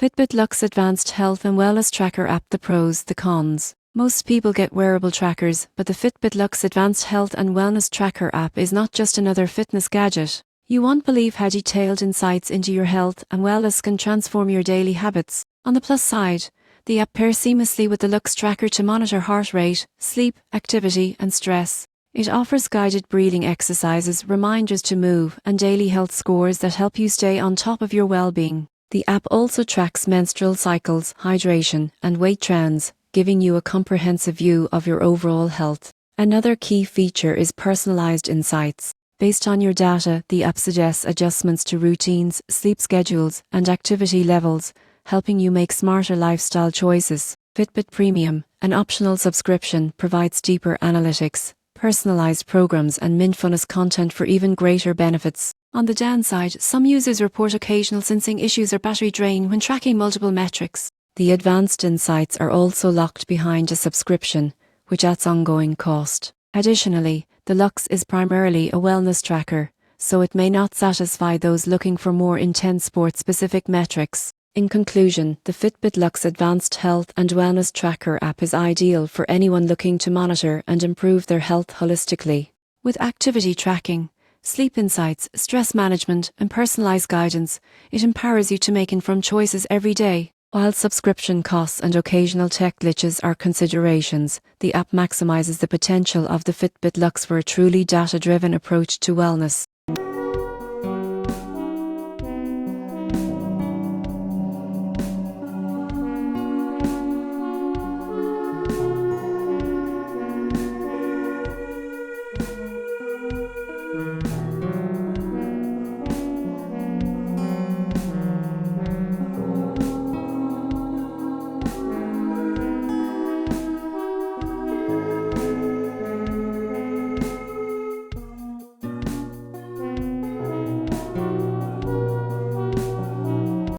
Fitbit Luxe Advanced Health and Wellness Tracker App. The pros, the cons. Most people get wearable trackers, but the Fitbit Luxe Advanced Health and Wellness Tracker app is not just another fitness gadget. You won't believe how detailed insights into your health and wellness can transform your daily habits. On the plus side, the app pairs seamlessly with the Luxe tracker to monitor heart rate, sleep, activity, and stress. It offers guided breathing exercises, reminders to move, and daily health scores that help you stay on top of your well-being. The app also tracks menstrual cycles, hydration, and weight trends, giving you a comprehensive view of your overall health. Another key feature is personalized insights. Based on your data, the app suggests adjustments to routines, sleep schedules, and activity levels, helping you make smarter lifestyle choices. Fitbit Premium, an optional subscription, provides deeper analytics, personalized programs, and mindfulness content for even greater benefits. On the downside, some users report occasional sensing issues or battery drain when tracking multiple metrics. The advanced insights are also locked behind a subscription, which adds ongoing cost. Additionally, the Luxe is primarily a wellness tracker, so it may not satisfy those looking for more intense sport-specific metrics. In conclusion, the Fitbit Luxe Advanced Health and Wellness Tracker app is ideal for anyone looking to monitor and improve their health holistically. With activity tracking, sleep insights, stress management, and personalized guidance, it empowers you to make informed choices every day. While subscription costs and occasional tech glitches are considerations, the app maximizes the potential of the Fitbit Luxe for a truly data-driven approach to wellness.